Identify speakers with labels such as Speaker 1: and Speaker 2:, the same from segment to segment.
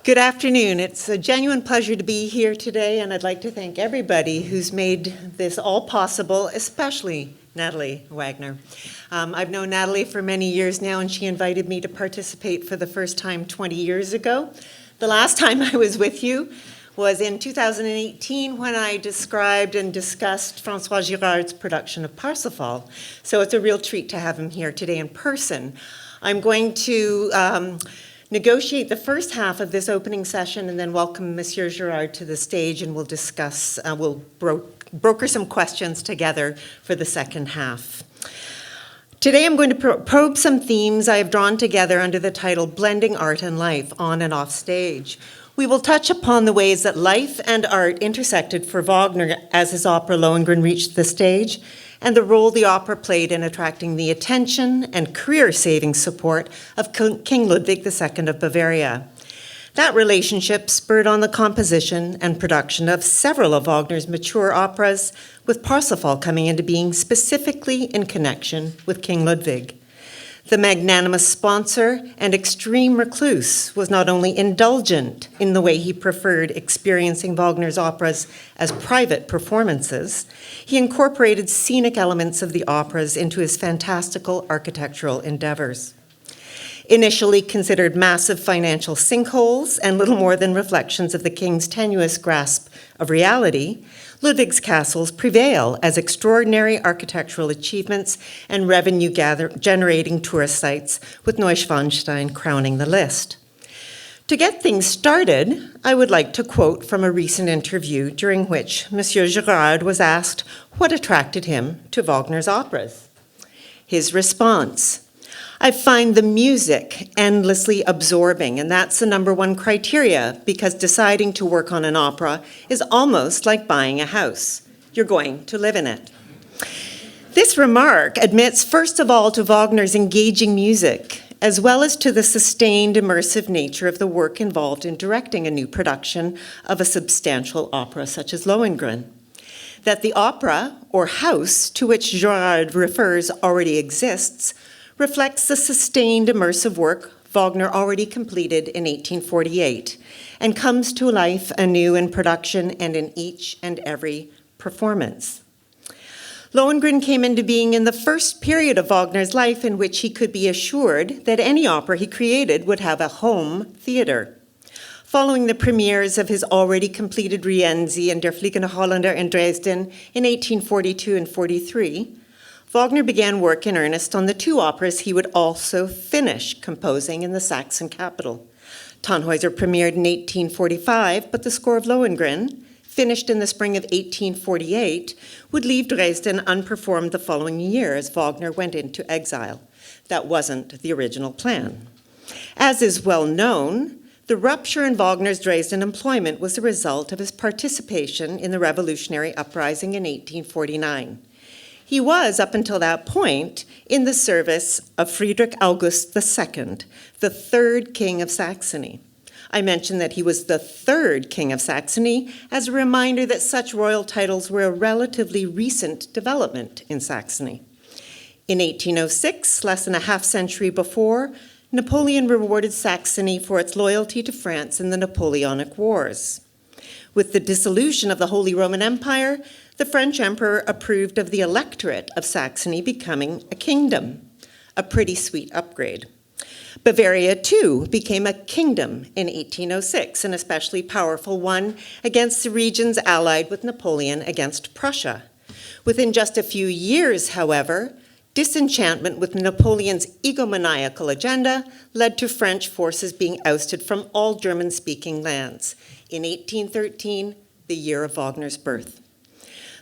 Speaker 1: Good afternoon. It's a genuine pleasure to be here today, and I'd like to thank everybody who's made this all possible, especially Natalie Wagner. I've known Natalie for many years now, and she invited me to participate for the first time 20 years ago. The last time I was with you was in 2018 when I described and discussed François Girard's production of Parsifal. So it's a real treat to have him here today in person. I'm going to negotiate the first half of this opening session and then welcome Monsieur Girard to the stage, and we'll discuss, we'll broker some questions together for the second half. Today I'm going to probe some themes I have drawn together under the title Blending Art and Life on and off stage. We will touch upon the ways that life and art intersected for Wagner as his opera Lohengrin reached the stage, and the role the opera played in attracting the attention and career-saving support of King Ludwig II of Bavaria. That relationship spurred on the composition and production of several of Wagner's mature operas, with Parsifal coming into being specifically in connection with King Ludwig. The magnanimous sponsor and extreme recluse was not only indulgent in the way he preferred experiencing Wagner's operas as private performances, he incorporated scenic elements of the operas into his fantastical architectural endeavors. Initially considered massive financial sinkholes and little more than reflections of the king's tenuous grasp of reality, Ludwig's castles prevail as extraordinary architectural achievements and revenue-generating tourist sites, with Neuschwanstein crowning the list. To get things started, I would like to quote from a recent interview during which Monsieur Girard was asked what attracted him to Wagner's operas. His response: "I find the music endlessly absorbing, and that's the number one criteria, because deciding to work on an opera is almost like buying a house. You're going to live in it." This remark admits, first of all, to Wagner's engaging music, as well as to the sustained immersive nature of the work involved in directing a new production of a substantial opera such as Lohengrin. That the opera, or house, to which Girard refers already exists, reflects the sustained immersive work Wagner already completed in 1848 and comes to life anew in production and in each and every performance. Lohengrin came into being in the first period of Wagner's life in which he could be assured that any opera he created would have a home theater. Following the premieres of his already completed Rienzi and Der Fliegende Holländer in Dresden in 1842 and 43, Wagner began work in earnest on the two operas he would also finish composing in the Saxon capital. Tannhäuser premiered in 1845, but the score of Lohengrin, finished in the spring of 1848, would leave Dresden unperformed the following year as Wagner went into exile. That wasn't the original plan. As is well known, the rupture in Wagner's Dresden employment was the result of his participation in the revolutionary uprising in 1849. He was, up until that point, in the service of Friedrich August II, the third king of Saxony. I mention that he was the third king of Saxony as a reminder that such royal titles were a relatively recent development in Saxony. In 1806, less than a half century before, Napoleon rewarded Saxony for its loyalty to France in the Napoleonic Wars. With the dissolution of the Holy Roman Empire, the French emperor approved of the electorate of Saxony becoming a kingdom, a pretty sweet upgrade. Bavaria, too, became a kingdom in 1806, an especially powerful one against the regions allied with Napoleon against Prussia. Within just a few years, however, disenchantment with Napoleon's egomaniacal agenda led to French forces being ousted from all German-speaking lands. In 1813, the year of Wagner's birth.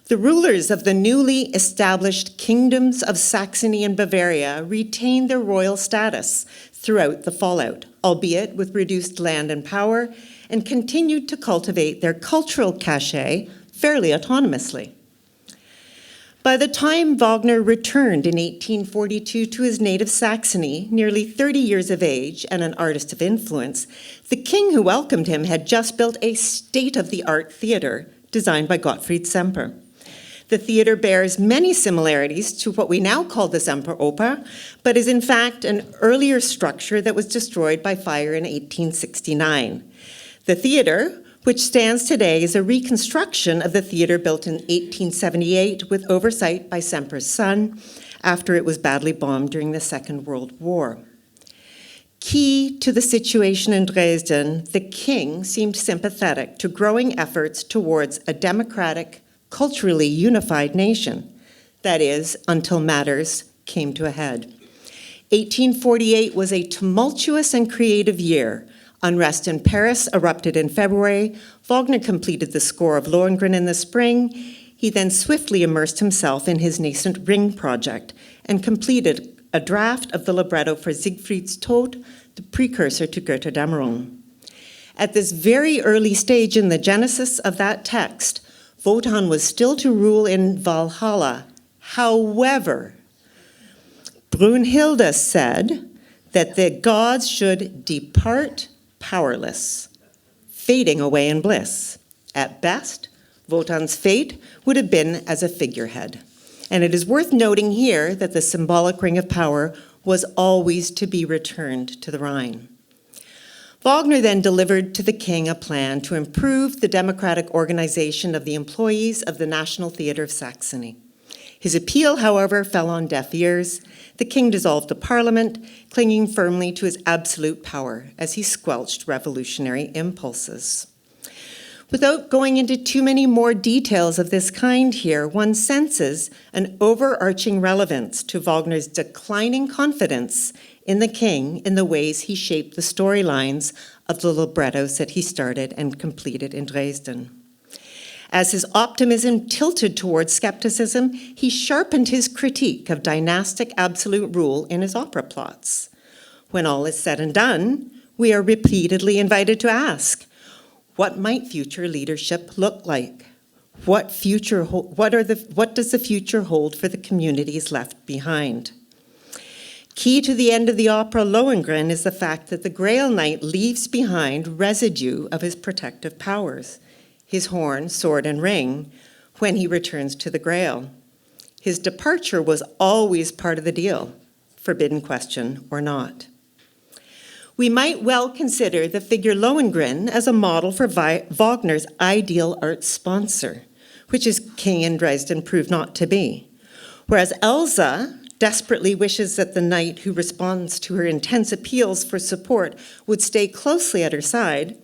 Speaker 1: The rulers of the newly established kingdoms of Saxony and Bavaria retained their royal status throughout the fallout, albeit with reduced land and power, and continued to cultivate their cultural cachet fairly autonomously. By the time Wagner returned in 1842 to his native Saxony, nearly 30 years of age and an artist of influence, the king who welcomed him had just built a state-of-the-art theater designed by Gottfried Semper. The theater bears many similarities to what we now call the Semperoper, but is in fact an earlier structure that was destroyed by fire in 1869. The theater, which stands today, is a reconstruction of the theater built in 1878 with oversight by Semper's son after it was badly bombed during the Second World War. Key to the situation in Dresden, the king seemed sympathetic to growing efforts towards a democratic, culturally unified nation. That is, until matters came to a head. 1848 was a tumultuous and creative year. Unrest in Paris erupted in February. Wagner completed the score of Lohengrin in the spring. He then swiftly immersed himself in his nascent Ring project and completed a draft of the libretto for Siegfried's Tod, the precursor to Götterdämmerung. At this very early stage in the genesis of that text, Wotan was still to rule in Valhalla. However, Brunhilde said that the gods should depart powerless, fading away in bliss. At best, Wotan's fate would have been as a figurehead. And it is worth noting here that the symbolic ring of power was always to be returned to the Rhine. Wagner then delivered to the king a plan to improve the democratic organization of the employees of the National Theatre of Saxony. His appeal, however, fell on deaf ears. The king dissolved the parliament, clinging firmly to his absolute power as he squelched revolutionary impulses. Without going into too many more details of this kind here, one senses an overarching relevance to Wagner's declining confidence in the king in the ways he shaped the storylines of the librettos that he started and completed in Dresden. As his optimism tilted towards skepticism, he sharpened his critique of dynastic absolute rule in his opera plots. When all is said and done, we are repeatedly invited to ask, what might future leadership look like? What does the future hold for the communities left behind? Key to the end of the opera Lohengrin is the fact that the Grail Knight leaves behind residue of his protective powers, his horn, sword, and ring, when he returns to the Grail. His departure was always part of the deal, forbidden question or not. We might well consider the figure Lohengrin as a model for Wagner's ideal art sponsor, which his king in Dresden proved not to be. Whereas Elsa desperately wishes that the knight who responds to her intense appeals for support would stay closely at her side,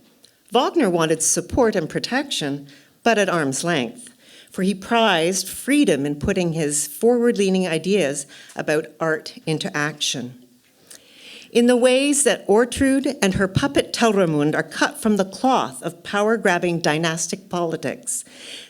Speaker 1: Wagner wanted support and protection, but at arm's length, for he prized freedom in putting his forward-leaning ideas about art into action. In the ways that Ortrud and her puppet Telramund are cut from the cloth of power-grabbing dynastic politics,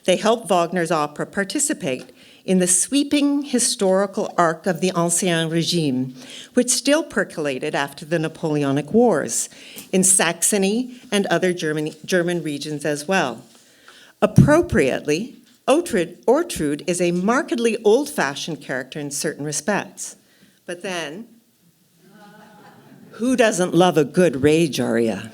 Speaker 1: they help Wagner's opera participate in the sweeping historical arc of the Ancien Régime, which still percolated after the Napoleonic Wars, in Saxony and other German regions as well. Appropriately, Ortrud is a markedly old-fashioned character in certain respects. But then, who doesn't love a good rage aria?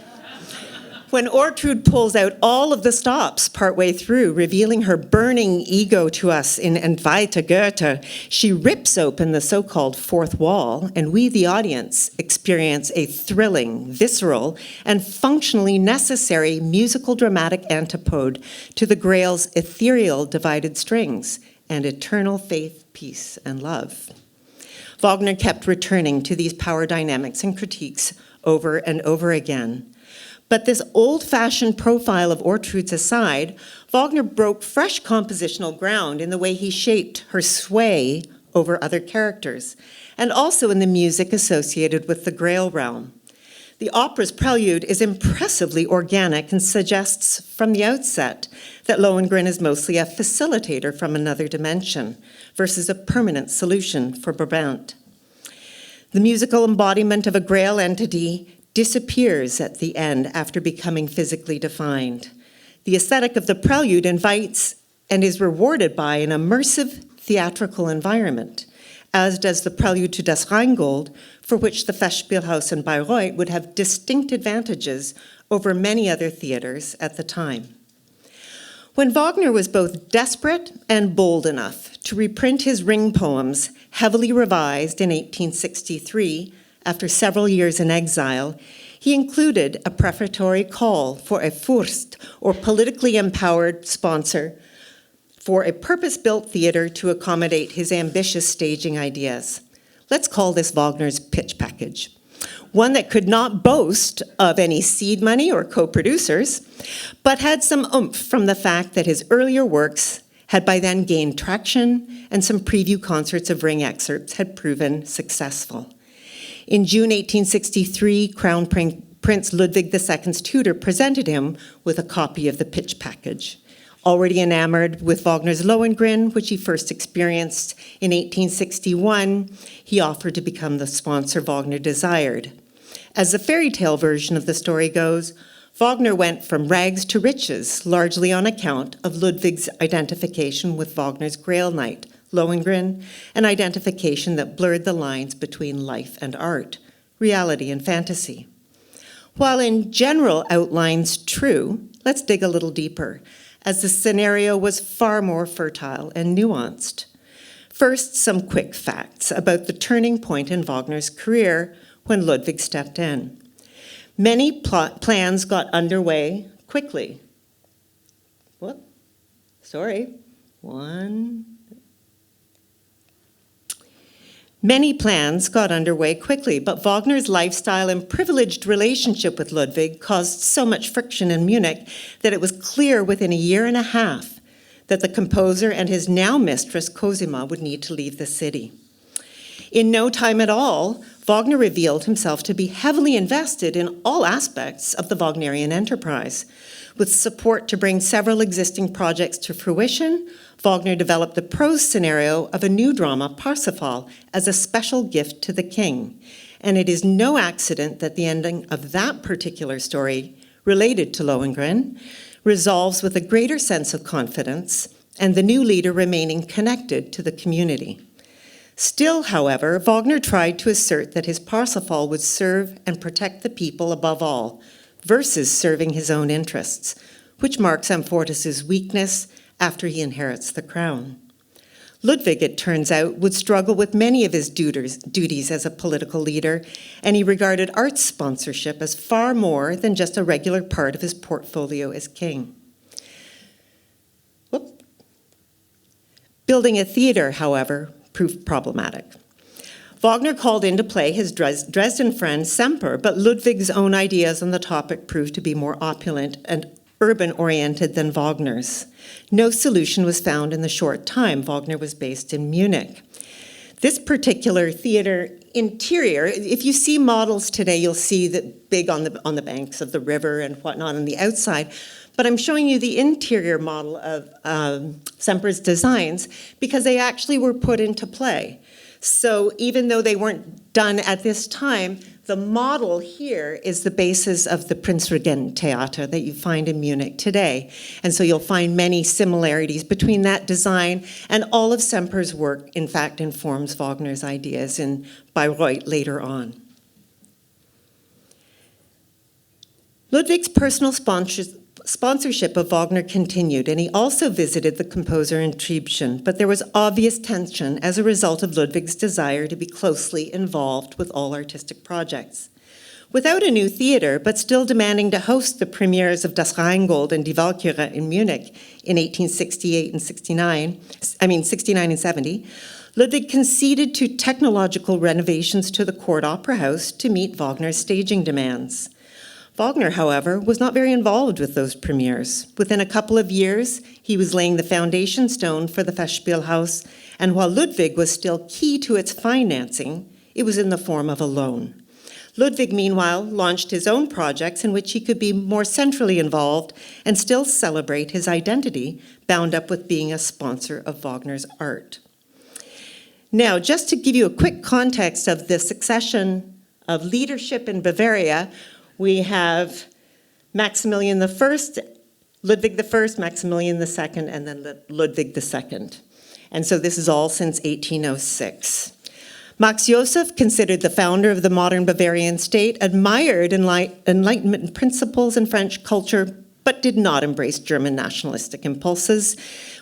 Speaker 1: When Ortrud pulls out all of the stops partway through, revealing her burning ego to us in Entweihte Goethe, she rips open the so-called fourth wall, and we, the audience, experience a thrilling, visceral, and functionally necessary musical dramatic antipode to the Grail's ethereal divided strings and eternal faith, peace, and love. Wagner kept returning to these power dynamics and critiques over and over again. But this old-fashioned profile of Ortrud's aside, Wagner broke fresh compositional ground in the way he shaped her sway over other characters, and also in the music associated with the Grail realm. The opera's prelude is impressively organic and suggests from the outset that Lohengrin is mostly a facilitator from another dimension versus a permanent solution for Brabant. The musical embodiment of a Grail entity disappears at the end after becoming physically defined. The aesthetic of the prelude invites and is rewarded by an immersive theatrical environment, as does the prelude to Das Rheingold, for which the Festspielhaus in Bayreuth would have distinct advantages over many other theaters at the time. When Wagner was both desperate and bold enough to reprint his Ring poems, heavily revised in 1863, after several years in exile, he included a prefatory call for a Fürst, or politically empowered sponsor, for a purpose-built theater to accommodate his ambitious staging ideas. Let's call this Wagner's pitch package. One that could not boast of any seed money or co-producers, but had some oomph from the fact that his earlier works had by then gained traction, and some preview concerts of Ring excerpts had proven successful. In June 1863, Crown Prince Ludwig II's tutor presented him with a copy of the pitch package. Already enamored with Wagner's Lohengrin, which he first experienced in 1861, he offered to become the sponsor Wagner desired. As the fairy tale version of the story goes, Wagner went from rags to riches, largely on account of Ludwig's identification with Wagner's Grail Knight, Lohengrin, an identification that blurred the lines between life and art, reality and fantasy. While in general outlines true, let's dig a little deeper, as the scenario was far more fertile and nuanced. First, some quick facts about the turning point in Wagner's career when Ludwig stepped in. Many plans got underway quickly. Many plans got underway quickly, but Wagner's lifestyle and privileged relationship with Ludwig caused so much friction in Munich that it was clear within a year and a half that the composer and his now mistress Cosima would need to leave the city. In no time at all, Wagner revealed himself to be heavily invested in all aspects of the Wagnerian enterprise. With support to bring several existing projects to fruition, Wagner developed the prose scenario of a new drama, Parsifal, as a special gift to the king. And it is no accident that the ending of that particular story, related to Lohengrin, resolves with a greater sense of confidence and the new leader remaining connected to the community. Still, however, Wagner tried to assert that his Parsifal would serve and protect the people above all, versus serving his own interests, which marks Amfortas's weakness after he inherits the crown. Ludwig, it turns out, would struggle with many of his duties as a political leader, and he regarded arts sponsorship as far more than just a regular part of his portfolio as king. Building a theater, however, proved problematic. Wagner called into play his Dresden friend Semper, but Ludwig's own ideas on the topic proved to be more opulent and urban-oriented than Wagner's. No solution was found in the short time Wagner was based in Munich. This particular theater interior, if you see models today, you'll see that big on the banks of the river and whatnot on the outside. But I'm showing you the interior model of Semper's designs because they actually were put into play. So even though they weren't done at this time, the model here is the basis of the Prinzregent Theater that you find in Munich today. And so you'll find many similarities between that design and all of Semper's work, in fact, informs Wagner's ideas in Bayreuth later on. Ludwig's personal sponsorship of Wagner continued, and he also visited the composer in Triebschen, but there was obvious tension as a result of Ludwig's desire to be closely involved with all artistic projects. Without a new theater, but still demanding to host the premieres of Das Rheingold and Die Walküre in Munich in 1868 and 69 and 70, Ludwig conceded to technological renovations to the court opera house to meet Wagner's staging demands. Wagner, however, was not very involved with those premieres. Within a couple of years, he was laying the foundation stone for the Festspielhaus, and while Ludwig was still key to its financing, it was in the form of a loan. Ludwig, meanwhile, launched his own projects in which he could be more centrally involved and still celebrate his identity, bound up with being a sponsor of Wagner's art. Now, just to give you a quick context of the succession of leadership in Bavaria, we have Maximilian I, Ludwig I, Maximilian II, and then Ludwig II. And so this is all since 1806. Max Joseph, considered the founder of the modern Bavarian state, admired Enlightenment principles in French culture, but did not embrace German nationalistic impulses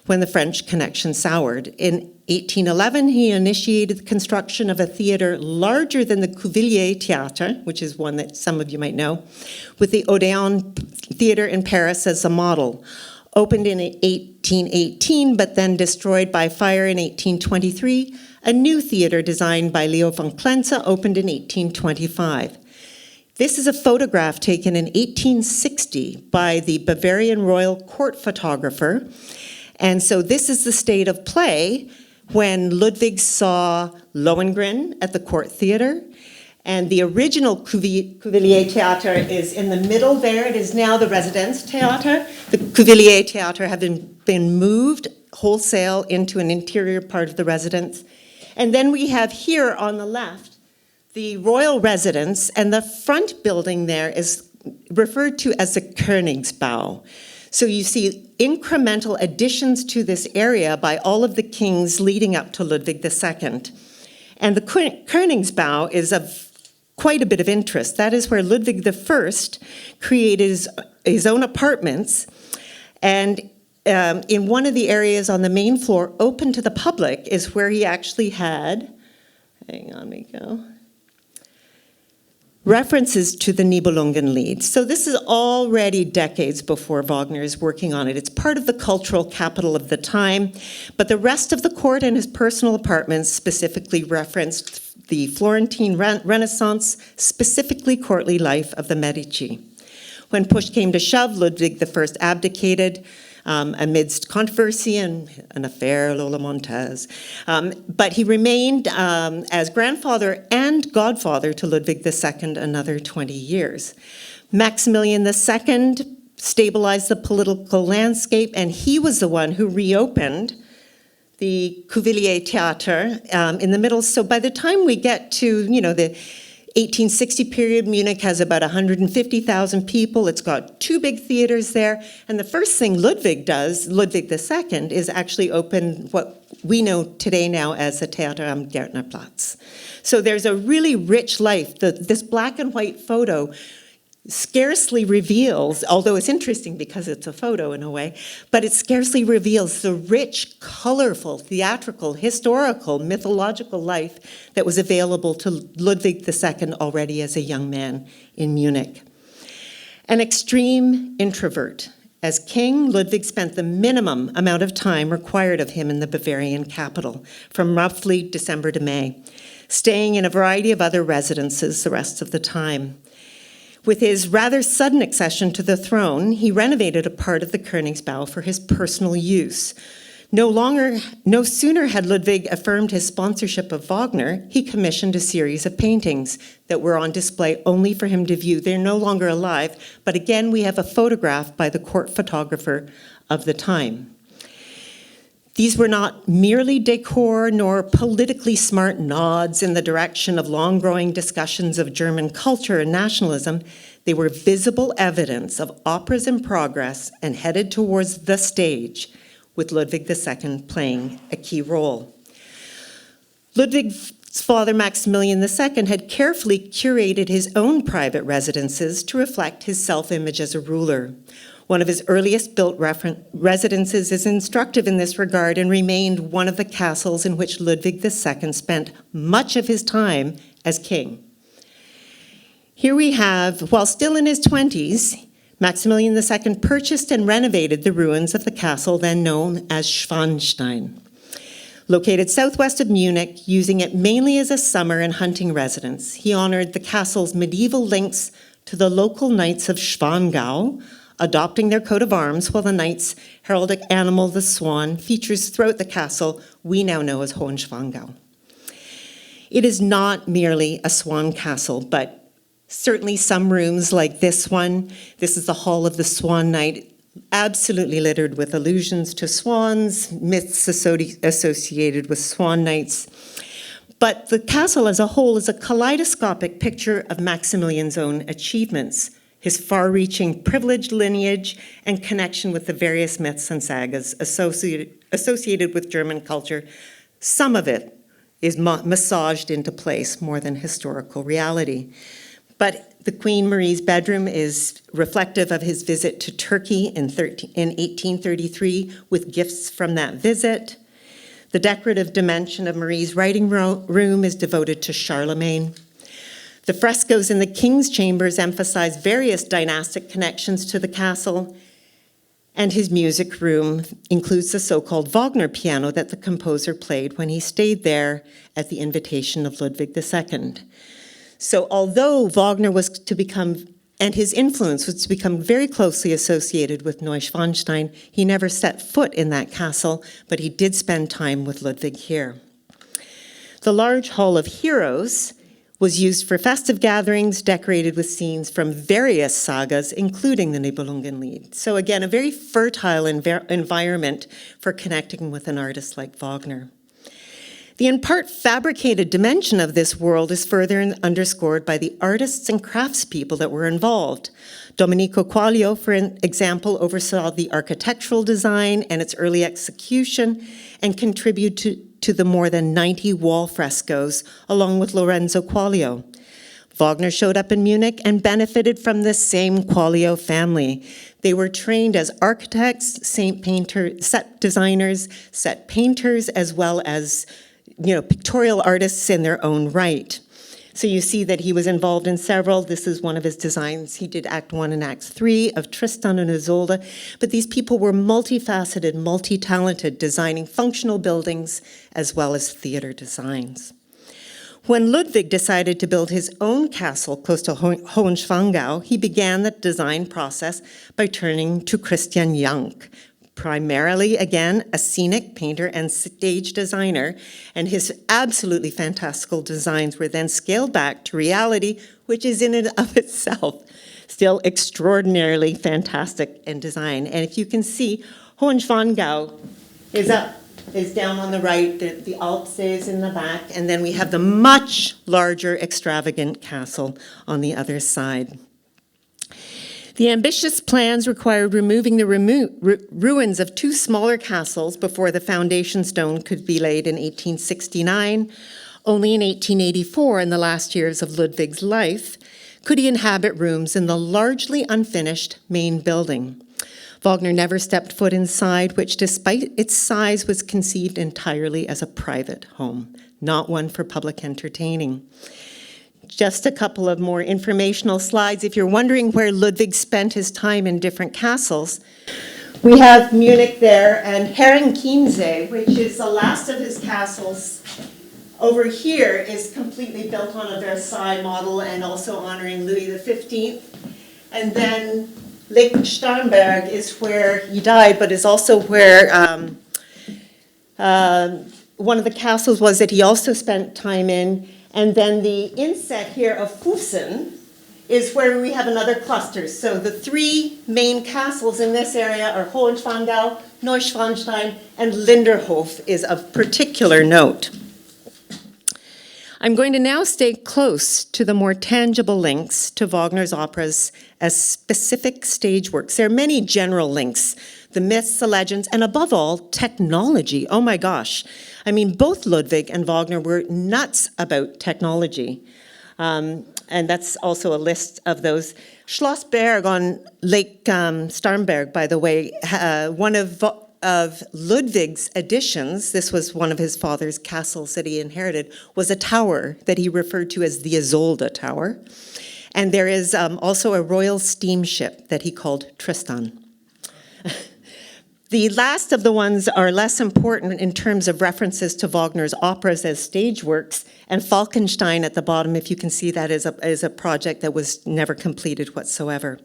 Speaker 1: when the French connection soured. In 1811, he initiated the construction of a theater larger than the Cuvilliés Theatre, which is one that some of you might know, with the Odeon Theater in Paris as a model. Opened in 1818, but then destroyed by fire in 1823, a new theater designed by Leo von Klenze opened in 1825. This is a photograph taken in 1860 by the Bavarian royal court photographer. And so this is the state of play when Ludwig saw Lohengrin at the court theater. And the original Cuvilliés Theatre is in the middle there. It is now the Residence Theatre. The Cuvilliés Theatre have been moved wholesale into an interior part of the residence. And then we have here on the left the royal residence, and the front building there is referred to as the Königsbau. So you see incremental additions to this area by all of the kings leading up to Ludwig II. And the Königsbau is of quite a bit of interest. That is where Ludwig I created his own apartments, and in one of the areas on the main floor open to the public is where he actually had, hang on, we go, references to the Nibelungenlied. So this is already decades before Wagner is working on it. It's part of the cultural capital of the time, but the rest of the court and his personal apartments specifically referenced the Florentine Renaissance, specifically courtly life of the Medici. When push came to shove, Ludwig I abdicated amidst controversy and an affair, Lola Montez. But he remained as grandfather and godfather to Ludwig II another 20 years. Maximilian II stabilized the political landscape, and he was the one who reopened the Cuvilliés Theatre in the middle. So by the time we get to, the 1860 period, Munich has about 150,000 people. It's got two big theaters there. And the first thing Ludwig does, Ludwig II, is actually open what we know today now as the Theater am Gärtnerplatz. So there's a really rich life. This black and white photo scarcely reveals, although it's interesting because it's a photo in a way, but it scarcely reveals the rich, colorful, theatrical, historical, mythological life that was available to Ludwig II already as a young man in Munich. An extreme introvert. As king, Ludwig spent the minimum amount of time required of him in the Bavarian capital, from roughly December to May, staying in a variety of other residences the rest of the time. With his rather sudden accession to the throne, he renovated a part of the Königsbau for his personal use. No sooner had Ludwig affirmed his sponsorship of Wagner, he commissioned a series of paintings that were on display only for him to view. They're no longer alive, but again, we have a photograph by the court photographer of the time. These were not merely decor nor politically smart nods in the direction of long-growing discussions of German culture and nationalism. They were visible evidence of operas in progress and headed towards the stage, with Ludwig II playing a key role. Ludwig's father, Maximilian II, had carefully curated his own private residences to reflect his self-image as a ruler. One of his earliest built residences is instructive in this regard and remained one of the castles in which Ludwig II spent much of his time as king. Here we have, while still in his 20s, Maximilian II purchased and renovated the ruins of the castle then known as Schwanstein. Located southwest of Munich, using it mainly as a summer and hunting residence, he honored the castle's medieval links to the local knights of Schwangau, adopting their coat of arms, while the knight's heraldic animal, the swan, features throughout the castle we now know as Hohenschwangau. It is not merely a swan castle, but certainly some rooms like this one. This is the Hall of the Swan Knight, absolutely littered with allusions to swans, myths associated with swan knights. But the castle as a whole is a kaleidoscopic picture of Maximilian's own achievements, his far-reaching privileged lineage and connection with the various myths and sagas associated with German culture. Some of it is massaged into place more than historical reality. But The Queen Marie's bedroom is reflective of his visit to Turkey in 1833 with gifts from that visit. The decorative dimension of Marie's writing room is devoted to Charlemagne. The frescoes in the king's chambers emphasize various dynastic connections to the castle, and his music room includes the so-called Wagner piano that the composer played when he stayed there at the invitation of Ludwig II. So although Wagner was to become, and his influence was to become very closely associated with Neuschwanstein, he never set foot in that castle, but he did spend time with Ludwig here. The large Hall of Heroes was used for festive gatherings, decorated with scenes from various sagas, including the Nibelungenlied. So again, a very fertile environment for connecting with an artist like Wagner. The in part fabricated dimension of this world is further underscored by the artists and craftspeople that were involved. Domenico Quaglio, for example, oversaw the architectural design and its early execution and contributed to the more than 90 wall frescoes, along with Lorenzo Quaglio. Wagner showed up in Munich and benefited from the same Quaglio family. They were trained as architects, set designers, set painters, as well as pictorial artists in their own right. So you see that he was involved in several. This is one of his designs. He did Act 1 and Act 3 of Tristan and Isolde. But these people were multifaceted, multi-talented, designing functional buildings as well as theater designs. When Ludwig decided to build his own castle close to Hohenschwangau, he began the design process by turning to Christian Jank, primarily, again, a scenic painter and stage designer, and his absolutely fantastical designs were then scaled back to reality, which is in and of itself still extraordinarily fantastic in design. And if you can see, Hohenschwangau is down on the right, the Alps is in the back, and then we have the much larger, extravagant castle on the other side. The ambitious plans required removing the ruins of two smaller castles before the foundation stone could be laid in 1869. Only in 1884, in the last years of Ludwig's life, could he inhabit rooms in the largely unfinished main building. Wagner never stepped foot inside, which despite its size was conceived entirely as a private home, not one for public entertaining. Just a couple of more informational slides. If you're wondering where Ludwig spent his time in different castles, we have Munich there and Herrenchiemsee, which is the last of his castles. Over here is completely built on a Versailles model and also honoring Louis XV. And then Lake Starnberg is where he died, but is also where one of the castles was that he also spent time in. And then the inset here of Fussen is where we have another cluster. So the three main castles in this area are Hohenschwangau, Neuschwanstein, and Linderhof is of particular note. I'm going to now stay close to the more tangible links to Wagner's operas as specific stage works. There are many general links, the myths, the legends, and above all, technology. Oh my gosh. I mean, both Ludwig and Wagner were nuts about technology. And that's also a list of those. Schloss Berg on Lake Starnberg, by the way, one of Ludwig's additions, this was one of his father's castles that he inherited, was a tower that he referred to as the Isolde Tower. And there is also a royal steamship that he called Tristan. The last of the ones are less important in terms of references to Wagner's operas as stage works, and Falkenstein at the bottom, if you can see that, is a project that was never completed whatsoever.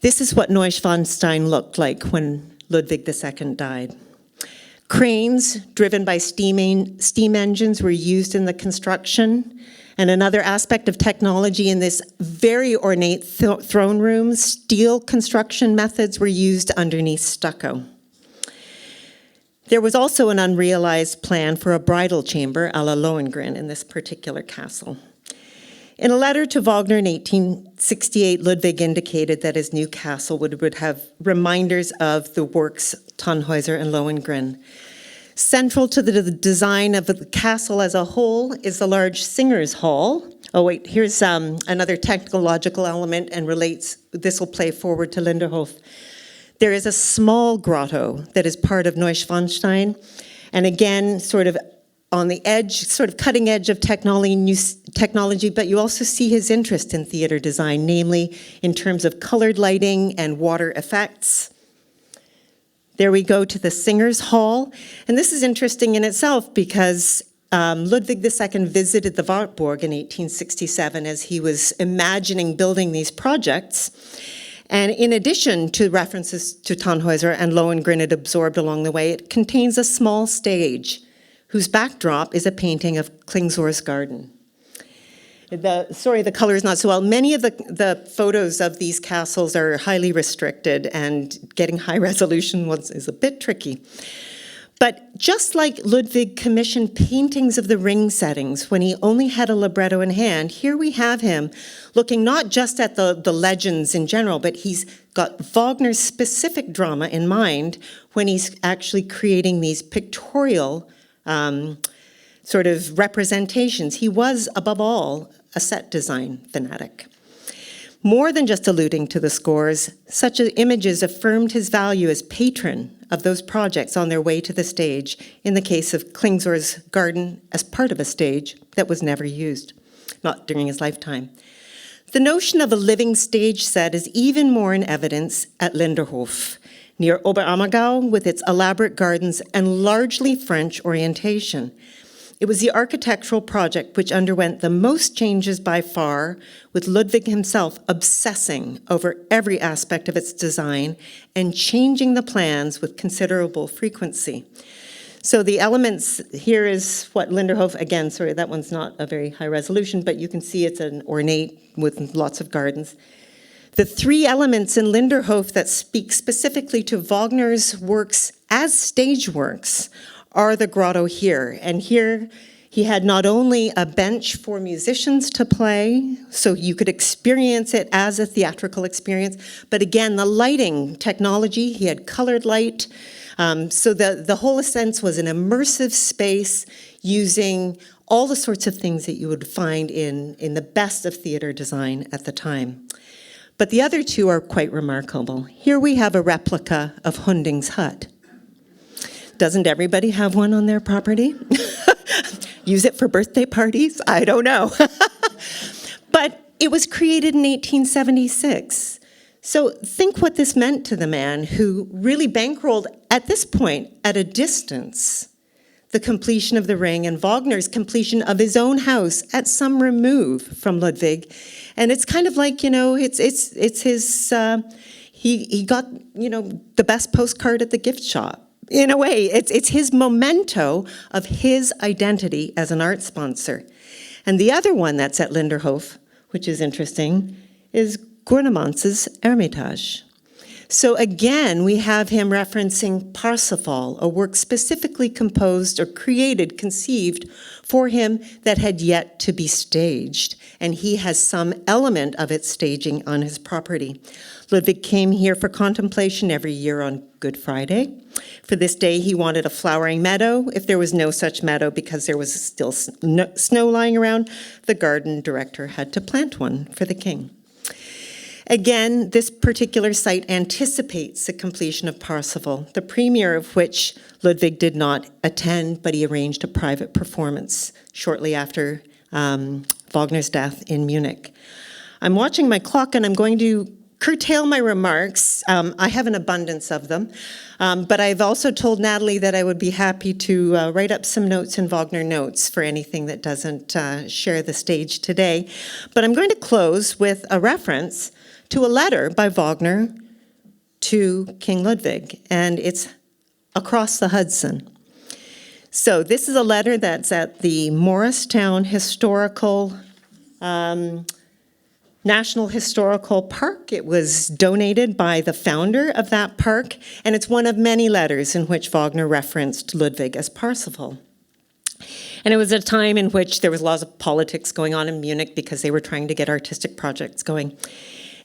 Speaker 1: This is what Neuschwanstein looked like when Ludwig II died. Cranes driven by steam engines were used in the construction. And another aspect of technology in this very ornate throne room, steel construction methods were used underneath stucco. There was also an unrealized plan for a bridal chamber a la Lohengrin in this particular castle. In a letter to Wagner in 1868, Ludwig indicated that his new castle would have reminders of the works Tannhäuser and Lohengrin. Central to the design of the castle as a whole is the large Singer's Hall, Oh wait, here's another technological element and relates, this will play forward to Linderhof. There is a small grotto that is part of Neuschwanstein, and again, sort of on the edge, sort of cutting edge of technology, but you also see his interest in theater design, namely in terms of colored lighting and water effects. There we go to the Singers' Hall, and this is interesting in itself because Ludwig II visited the Wartburg in 1867 as he was imagining building these projects. And in addition to references to Tannhäuser and Lohengrin it absorbed along the way, it contains a small stage whose backdrop is a painting of Klingsor's garden. The color is not so well. Many of the photos of these castles are highly restricted, and getting high resolution is a bit tricky. But just like Ludwig commissioned paintings of the ring settings when he only had a libretto in hand, here we have him looking not just at the legends in general, but he's got Wagner's specific drama in mind when he's actually creating these pictorial sort of representations. He was, above all, a set design fanatic. More than just alluding to the scores, such images affirmed his value as patron of those projects on their way to the stage, in the case of Klingsor's garden as part of a stage that was never used, not during his lifetime. The notion of a living stage set is even more in evidence at Linderhof, near Oberammergau, with its elaborate gardens and largely French orientation. It was the architectural project which underwent the most changes by far, with Ludwig himself obsessing over every aspect of its design and changing the plans with considerable frequency. So the elements, here is what Linderhof, again, sorry, that one's not a very high resolution, but you can see it's an ornate with lots of gardens. The three elements in Linderhof that speak specifically to Wagner's works as stage works are the grotto here. And here he had not only a bench for musicians to play, so you could experience it as a theatrical experience, but again, the lighting technology, he had colored light. So the whole sense was an immersive space using all the sorts of things that you would find in the best of theater design at the time. But the other two are quite remarkable. Here we have a replica of Hunding's hut. Doesn't everybody have one on their property? Use it for birthday parties? I don't know. But it was created in 1876. So think what this meant to the man who really bankrolled, at this point, at a distance, the completion of the ring and Wagner's completion of his own house at some remove from Ludwig. And it's kind of like, it's his, he got, the best postcard at the gift shop. In a way, it's his memento of his identity as an art sponsor. And the other one that's at Linderhof, which is interesting, is Gurnemantz's Hermitage. So again, we have him referencing Parsifal, a work specifically composed or created, conceived for him that had yet to be staged. And he has some element of its staging on his property. Ludwig came here for contemplation every year on Good Friday. For this day, he wanted a flowering meadow. If there was no such meadow, because there was still snow lying around, the garden director had to plant one for the king. Again, this particular site anticipates the completion of Parsifal, the premiere of which Ludwig did not attend, but he arranged a private performance shortly after Wagner's death in Munich. I'm watching my clock and I'm going to curtail my remarks. I have an abundance of them, but I've also told Natalie that I would be happy to write up some notes in Wagner Notes for anything that doesn't share the stage today. But I'm going to close with a reference to a letter by Wagner to King Ludwig, and it's across the Hudson. So this is a letter that's at the Morristown Historical National Historical Park. It was donated by the founder of that park, and it's one of many letters in which Wagner referenced Ludwig as Parsifal. And it was a time in which there was lots of politics going on in Munich because they were trying to get artistic projects going.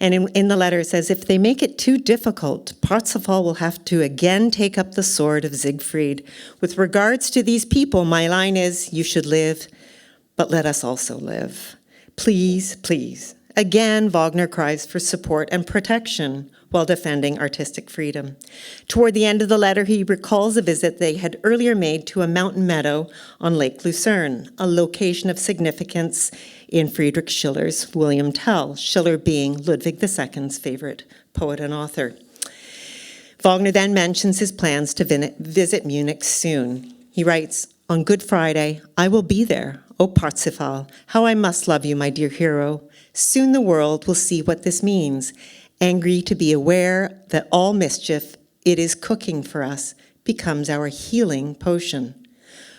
Speaker 1: And in the letter it says, if they make it too difficult, Parsifal will have to again take up the sword of Siegfried. With regards to these people, my line is, you should live, but let us also live. Please, please. Again, Wagner cries for support and protection while defending artistic freedom. Toward the end of the letter, he recalls a visit they had earlier made to a mountain meadow on Lake Lucerne, a location of significance in Friedrich Schiller's William Tell, Schiller being Ludwig II's favorite poet and author. Wagner then mentions his plans to visit Munich soon. He writes, "On Good Friday, I will be there. O Parsifal, how I must love you, my dear hero. Soon the world will see what this means. Angry to be aware that all mischief it is cooking for us becomes our healing potion."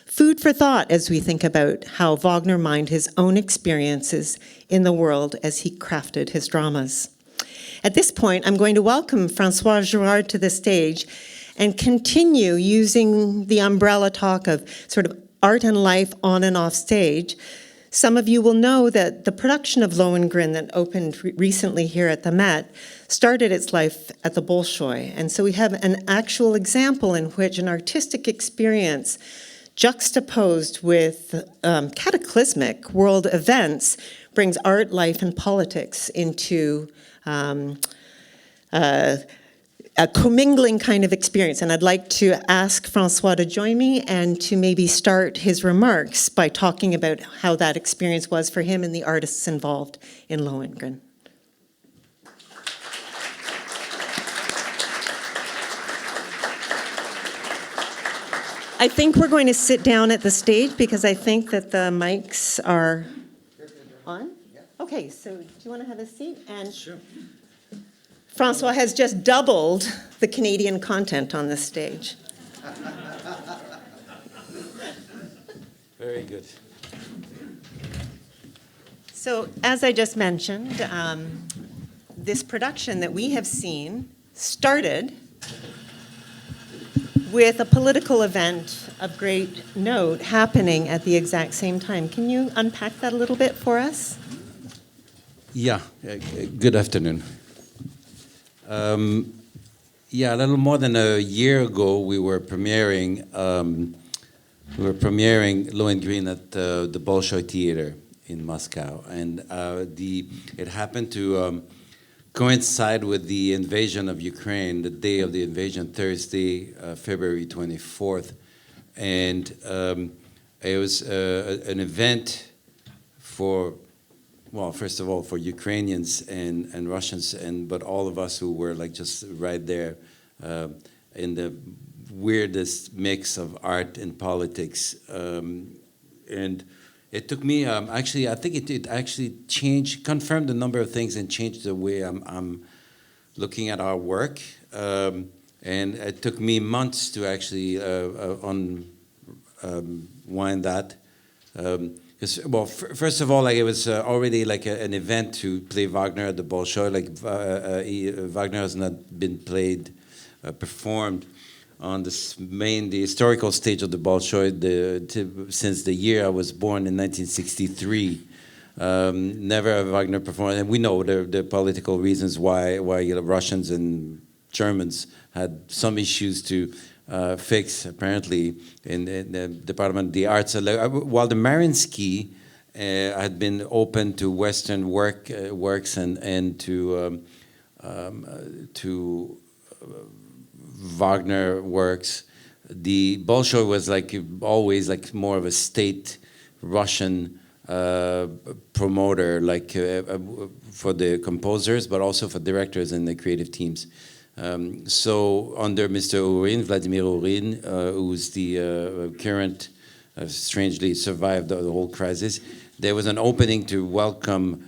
Speaker 1: Food for thought as we think about how Wagner mined his own experiences in the world as he crafted his dramas. At this point, I'm going to welcome François Girard to the stage and continue using the umbrella talk of sort of art and life on and off stage. Some of you will know that the production of Lohengrin that opened recently here at the Met started its life at the Bolshoi. And so we have an actual example in which an artistic experience juxtaposed with cataclysmic world events brings art, life, and politics into a commingling kind of experience. And I'd like to ask François to join me and to maybe start his remarks by talking about how that experience was for him and the artists involved in Lohengrin. I think we're going to sit down at the stage because I think that the mics are on. Okay, so do you want to have a seat? And sure. François has just doubled the Canadian content on this stage.
Speaker 2: Very good.
Speaker 1: So, as I just mentioned, this production that we have seen started with a political event of great note happening at the exact same time. Can you unpack that a little bit for us?
Speaker 2: Yeah, good afternoon. Yeah, a little more than a year ago, we were premiering Lohengrin at the Bolshoi Theater in Moscow, and it happened to coincide with the invasion of Ukraine, the day of the invasion, Thursday, February 24th, and it was an event for. Well, first of all, for Ukrainians and Russians, but all of us who were like just right there in the weirdest mix of art and politics. And it took me, actually, I think it actually confirmed a number of things and changed the way I'm looking at our work. And it took me months to actually unwind that. Well, first of all, like it was already like an event to play Wagner at the Bolshoi. Like Wagner has not been performed on the historical stage of the Bolshoi since the year I was born in 1963. Never a Wagner performed, and we know the political reasons why Russians and Germans had some issues to fix, apparently, in the Department of the Arts. While the Mariinsky had been open to Western works and to Wagner works, the Bolshoi was like always like more of a state Russian promoter, like for the composers, but also for directors and the creative teams. So under Mr. Urin, Vladimir Urin, who's the current, strangely survived the whole crisis, there was an opening to welcome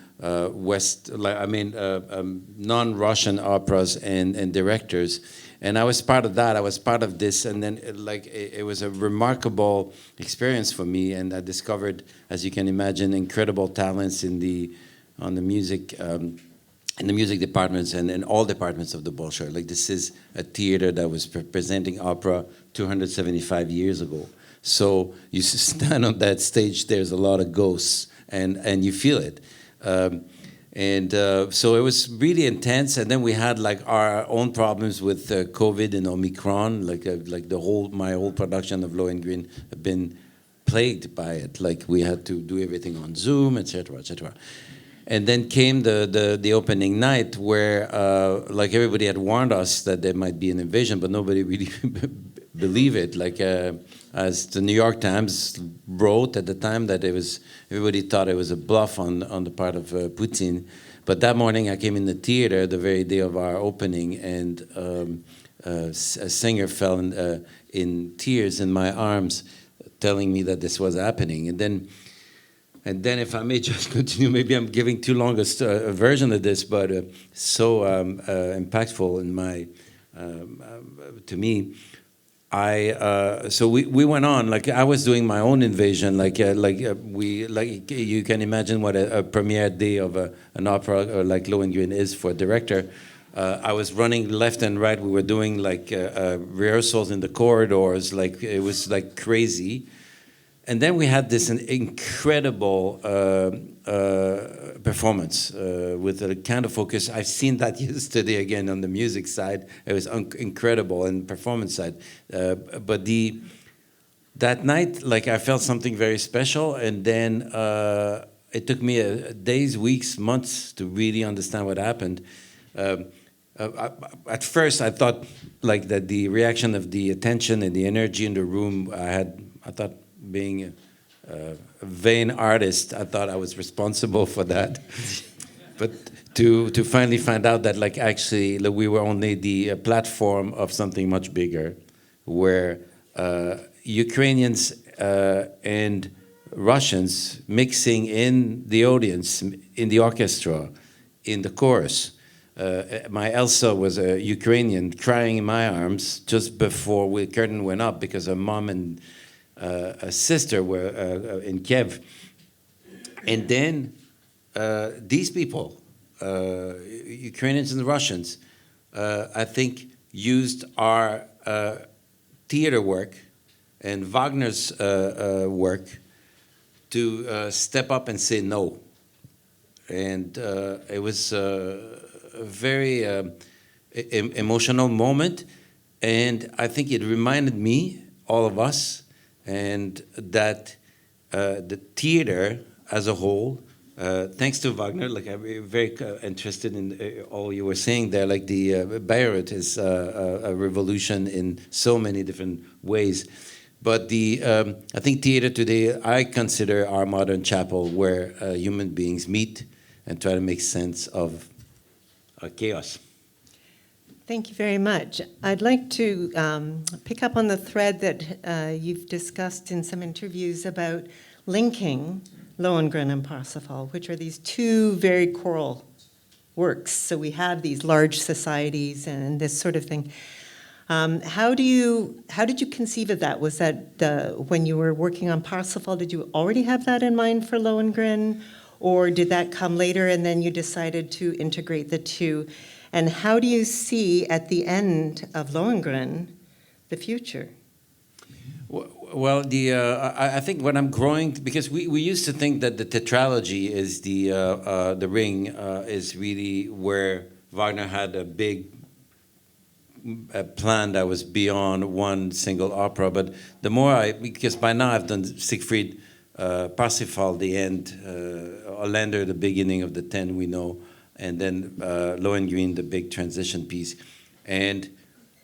Speaker 2: non-Russian operas and directors. And I was part of that. I was part of this, and then it was a remarkable experience for me. And I discovered, as you can imagine, incredible talents on the music. In the music departments and in all departments of the Bolshoi. Like this is a theater that was presenting opera 275 years ago. So you stand on that stage, there's a lot of ghosts, and you feel it. So it was really intense. And then we had like our own problems with COVID and Omicron. My whole production of Lohengrin have been plagued by it. Like we had to do everything on Zoom, etc., etc. And then came the opening night where, like everybody had warned us that there might be an invasion, but nobody really believed it. Like as the New York Times wrote at the time that everybody thought it was a bluff on the part of Putin. But that morning I came in the theater the very day of our opening, and a singer fell in tears in my arms, telling me that this was happening. And then, if I may just continue, maybe I'm giving too long a version of this, but so impactful in my to me. So we went on, like I was doing my own invasion, like you can imagine what a premiere day of an opera like Lohengrin is for a director. I was running left and right. We were doing like rehearsals in the corridors, like it was like crazy. And then we had this incredible performance with a kind of focus. I've seen that yesterday again on the music side. It was incredible, and performance side. But that night, like I felt something very special, and then it took me days, weeks, months to really understand what happened. At first, I thought like that the reaction of the attention and the energy in the room. I thought. Being a vain artist, I thought I was responsible for that. But to finally find out that like actually we were only the platform of something much bigger, where Ukrainians and Russians mixing in the audience, in the orchestra, in the chorus. My Elsa was a Ukrainian crying in my arms just before the curtain went up because her mom and a sister were in Kiev. And then these people, Ukrainians and Russians, I think used our theater work and Wagner's work to step up and say no. And it was a very emotional moment. And I think it reminded me, all of us, and that the theater as a whole, thanks to Wagner, like I'm very interested in all you were saying there, like the Bayreuth is a revolution in so many different ways. But I think theater today, I consider our modern chapel where human beings meet and try to make sense of chaos.
Speaker 1: Thank you very much. I'd like to pick up on the thread that you've discussed in some interviews about linking Lohengrin and Parsifal, which are these two very choral works. So we have these large societies and this sort of thing. How did you conceive of that? Was that when you were working on Parsifal, did you already have that in mind for Lohengrin? Or did that come later and then you decided to integrate the two? And how do you see at the end of Lohengrin the future?
Speaker 2: Well, I think when I'm growing, because we used to think that the tetralogy is the Ring is really where Wagner had a big plan that was beyond one single opera. But the more because by now I've done Siegfried, Parsifal, the end, Orlando, the beginning of the 10 we know, and then Lohengrin, the big transition piece. And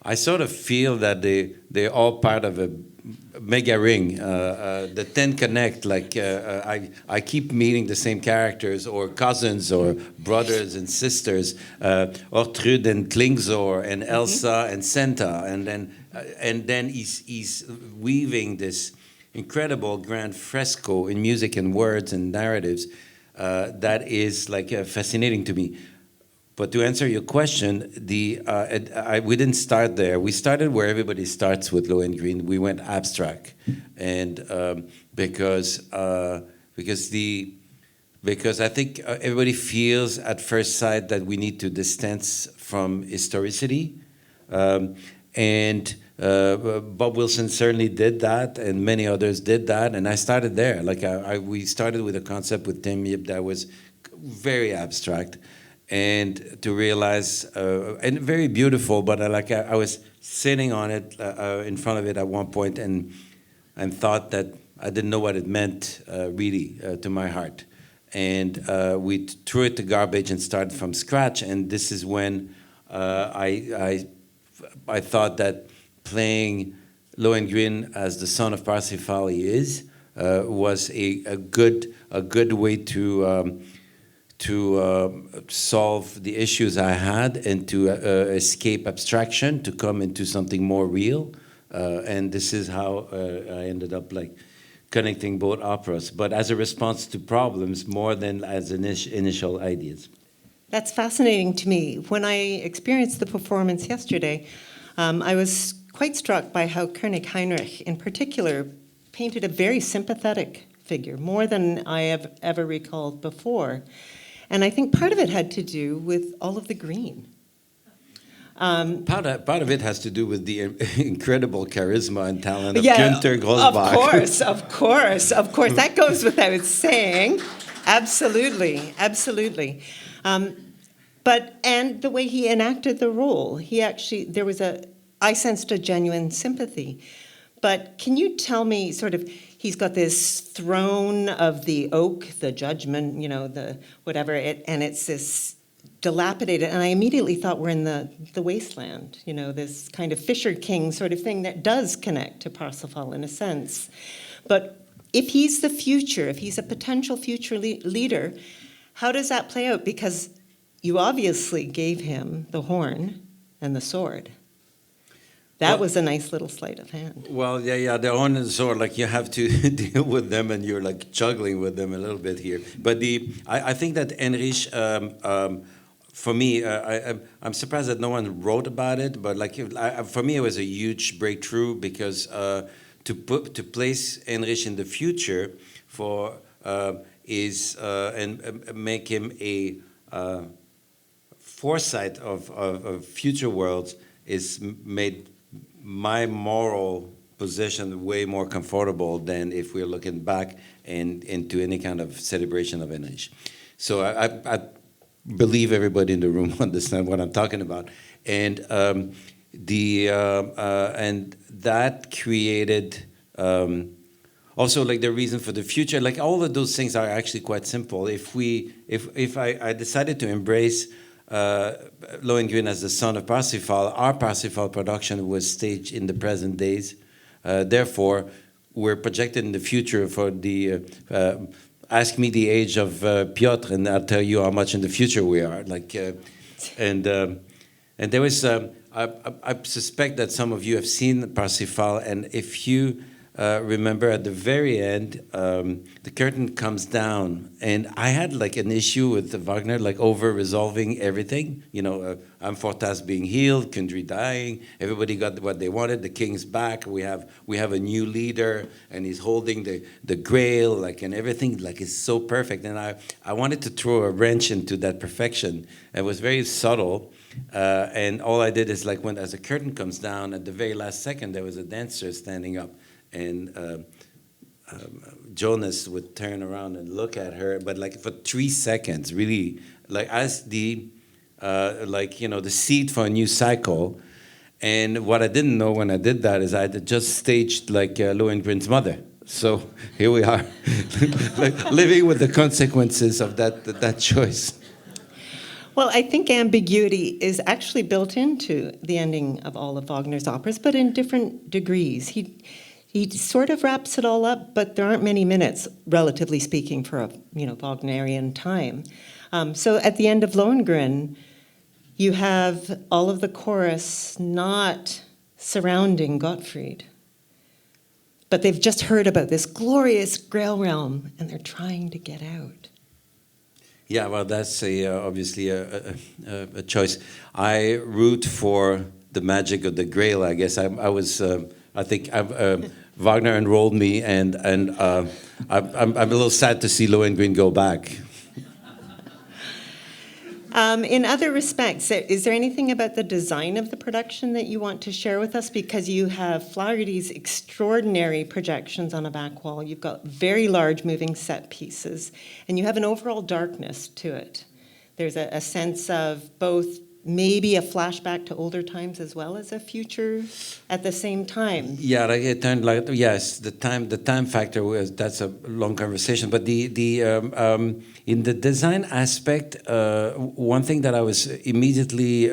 Speaker 2: I sort of feel that they're all part of a mega ring. The 10 connect, like I keep meeting the same characters or cousins or brothers and sisters, Ortrud and Klingzor and Elsa and Senta. And then he's weaving this incredible grand fresco in music and words and narratives that is like fascinating to me. But to answer your question, we didn't start there. We started where everybody starts with Lohengrin. We went abstract, and because I think everybody feels at first sight that we need to distance from historicity, and Bob Wilson certainly did that, and many others did that, and I started there. Like we started with a concept with Tim Yip that was very abstract, and to realize, and very beautiful, but I was sitting on it, in front of it at one point, and thought that I didn't know what it meant really to my heart. And we threw it to garbage and started from scratch. And this is when I thought that playing Lohengrin as the son of Parsifal he is was a good way to solve the issues I had and to escape abstraction, to come into something more real. And this is how I ended up like connecting both operas, but as a response to problems more than as initial ideas.
Speaker 1: That's fascinating to me. When I experienced the performance yesterday, I was quite struck by how König Heinrich, in particular, painted a very sympathetic figure, more than I have ever recalled before. And I think part of it had to do with all of the green.
Speaker 2: Part of it has to do with the incredible charisma and talent of Günther Grossbach.
Speaker 1: Of course. That goes without saying. Absolutely. And the way he enacted the role, I sensed a genuine sympathy. But can you tell me, sort of, he's got this throne of the oak, the judgment, the whatever, and it's this dilapidated, and I immediately thought we're in the wasteland, this kind of Fisher King sort of thing that does connect to Parsifal in a sense. But if he's the future, if he's a potential future leader, how does that play out? Because you obviously gave him the horn and the sword. That was a nice little sleight of hand.
Speaker 2: Well, yeah, the horn and the sword, like you have to deal with them, and you're like juggling with them a little bit here. But I think that Heinrich, for me, I'm surprised that no one wrote about it. But like for me, it was a huge breakthrough because to place Heinrich in the future and make him a foresight of future worlds is made my moral position way more comfortable than if we're looking back and into any kind of celebration of Heinrich. So I believe everybody in the room understand what I'm talking about, and and that created also like the reason for the future. Like all of those things are actually quite simple. If I decided to embrace Lohengrin as the son of Parsifal, our Parsifal production was staged in the present days. Therefore, we're projected in the future for the. Ask me the age of Piotr, and I'll tell you how much in the future we are. And there was. I suspect that some of you have seen Parsifal, and if you remember at the very end, the curtain comes down, and I had like an issue with Wagner, like over resolving everything. Amfortas being healed, Kundry dying, everybody got what they wanted. The king's back. We have a new leader, and he's holding the Grail, and everything is so perfect. And I wanted to throw a wrench into that perfection. It was very subtle, and all I did is as the curtain comes down at the very last second, there was a dancer standing up. And Jonas would turn around and look at her, but for 3 seconds, really, as the the seed for a new cycle. And what I didn't know when I did that is I had just staged Lohengrin's mother. So here we are, living with the consequences of that choice.
Speaker 1: Well, I think ambiguity is actually built into the ending of all of Wagner's operas, but in different degrees. He sort of wraps it all up, but there aren't many minutes, relatively speaking, for a Wagnerian time. So at the end of Lohengrin, you have all of the chorus not surrounding Gottfried, but they've just heard about this glorious Grail realm, and they're trying to get out.
Speaker 2: Yeah, well, that's obviously a choice. I root for the magic of the Grail. I guess I think Wagner enrolled me, and I'm a little sad to see Lohengrin go back.
Speaker 1: In other respects, is there anything about the design of the production that you want to share with us? Because you have Flaherty's extraordinary projections on a back wall. You've got very large moving set pieces, and you have an overall darkness to it. There's a sense of both maybe a flashback to older times as well as a future at the same time.
Speaker 2: Yeah, like it turned like yes, the time factor was that's a long conversation. But in the design aspect, one thing that I was immediately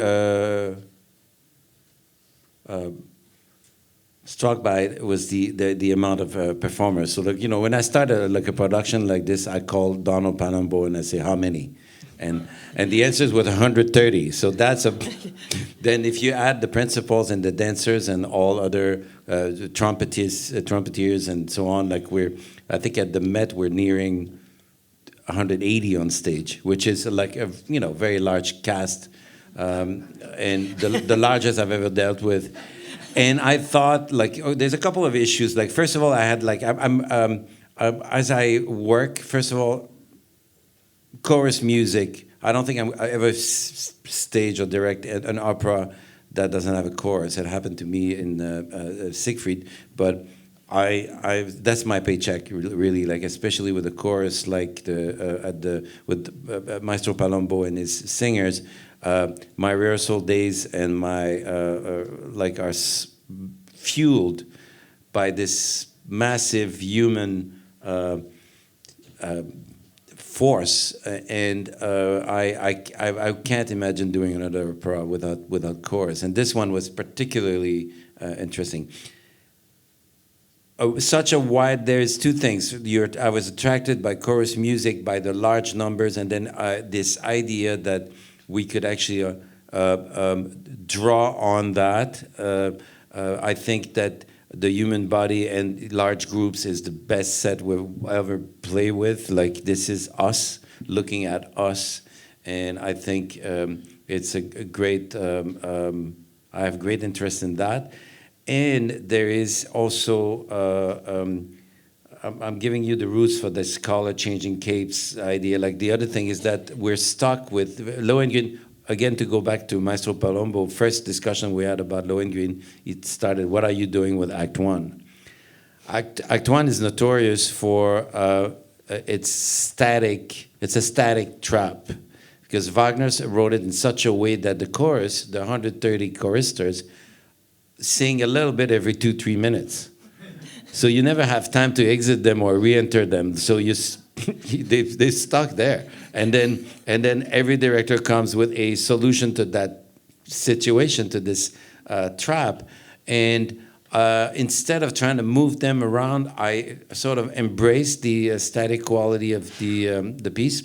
Speaker 2: struck by was the amount of performers. So like when I started like a production like this, I called Donald Palumbo and I say how many, and the answers were 130. So that's a then if you add the principals and the dancers and all other trumpeters and so on, like I think at the Met we're nearing 180 on stage, which is like a very large cast, and the largest I've ever dealt with. And I thought, like, there's a couple of issues. Like, first of all, I had, like, as I work, first of all, chorus music. I don't think I ever stage or direct an opera that doesn't have a chorus. It happened to me in Siegfried, but that's my paycheck, really. Like, especially with the chorus, like with Maestro Palumbo and his singers. My rehearsal days and my are fueled by this massive human force, and I can't imagine doing another opera without chorus. And this one was particularly interesting. Such a wide. There's two things. I was attracted by chorus music, by the large numbers, and then this idea that we could actually draw on that. I think that the human body and large groups is the best set we'll ever play with. Like, this is us, looking at us. And I think it's a great, I have great interest in that. And there is also, I'm giving you the roots for the scholar changing capes idea. Like, the other thing is that we're stuck with Lohengrin. Again, to go back to Maestro Palumbo, first discussion we had about Lohengrin, it started, what are you doing with Act One? Act One is notorious for it's a static trap, because Wagner wrote it in such a way that the chorus, the 130 choristers, sing a little bit every 2-3 minutes. So you never have time to exit them or re-enter them. So they're stuck there. And then every director comes with a solution to that situation, to this trap. And instead of trying to move them around, I sort of embraced the static quality of the piece.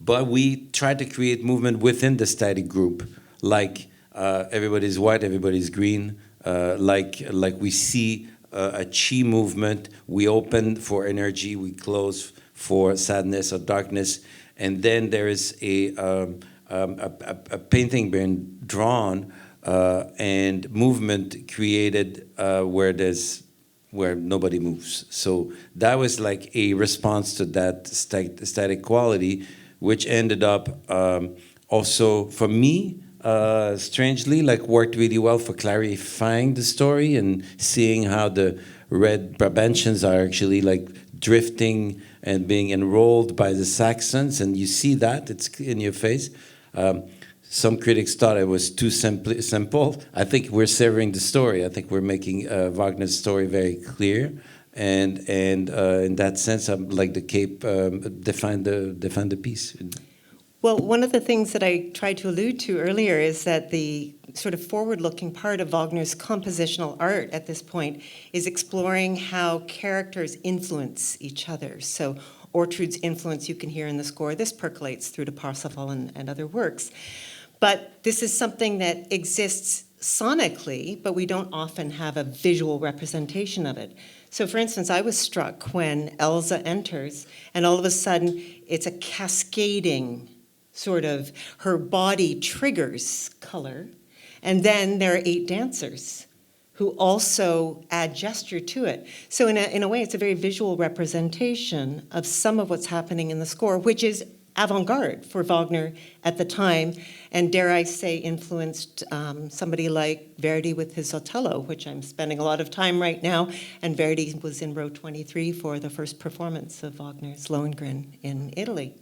Speaker 2: But we tried to create movement within the static group, like everybody's white, everybody's green, like we see a chi movement. We open for energy, we close for sadness or darkness, and then there is a painting being drawn and movement created where nobody moves. So that was like a response to that static quality, which ended up also for me, strangely, like worked really well for clarifying the story and seeing how the red Brabantиans are actually like drifting and being enrolled by the Saxons, and you see that, it's in your face. Some critics thought it was too simple. I think we're severing the story. I think we're making Wagner's story very clear, and in that sense, I'm like the Cape define the piece.
Speaker 1: Well, one of the things that I tried to allude to earlier is that the sort of forward-looking part of Wagner's compositional art at this point is exploring how characters influence each other. So Ortrud's influence you can hear in the score. This percolates through to Parsifal and other works. But this is something that exists sonically, but we don't often have a visual representation of it. So for instance, I was struck when Elsa enters, and all of a sudden it's a cascading sort of, her body triggers color, and then there are 8 dancers who also add gesture to it. So in a way, it's a very visual representation of some of what's happening in the score, which is avant-garde for Wagner at the time, and dare I say influenced somebody like Verdi with his Otello, which I'm spending a lot of time right now, and Verdi was in row 23 for the first performance of Wagner's Lohengrin in Italy.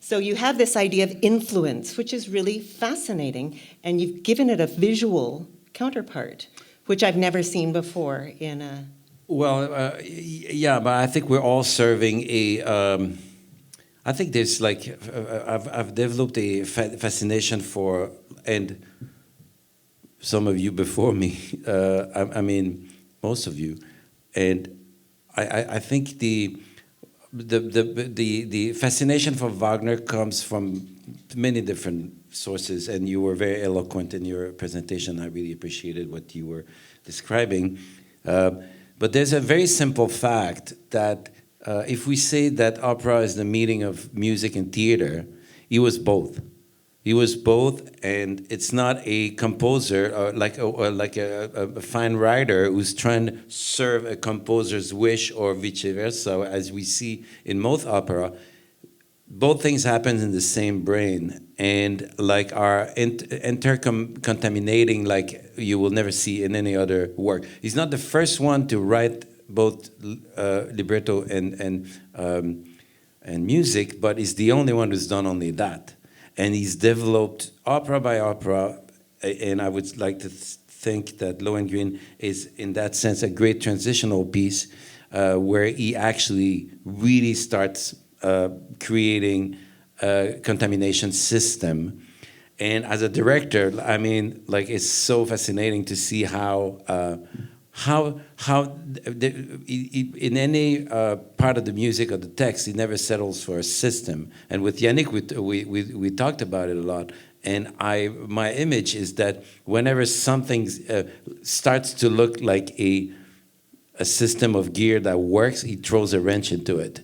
Speaker 1: So you have this idea of influence, which is really fascinating, and you've given it a visual counterpart, which I've never seen before in a...
Speaker 2: Well, yeah, but I think we're all serving a. I think there's like I've developed a fascination for, and some of you before me. I mean, most of you, and I think the fascination for Wagner comes from many different sources, and you were very eloquent in your presentation. I really appreciated what you were describing. But there's a very simple fact that if we say that opera is the meeting of music and theater, he was both. He was both, and it's not a composer or like a fine writer who's trying to serve a composer's wish or vice versa. As we see in most opera, both things happen in the same brain, and like are intercontaminating like you will never see in any other work. He's not the first one to write both libretto and music, but he's the only one who's done only that. And he's developed opera by opera, and I would like to think that Lohengrin is, in that sense, a great transitional piece where he actually really starts creating a contamination system. And as a director, I mean, like, it's so fascinating to see how in any part of the music or the text, it never settles for a system. And with Yannick, we talked about it a lot. And my image is that whenever something starts to look like a system of gear that works, he throws a wrench into it.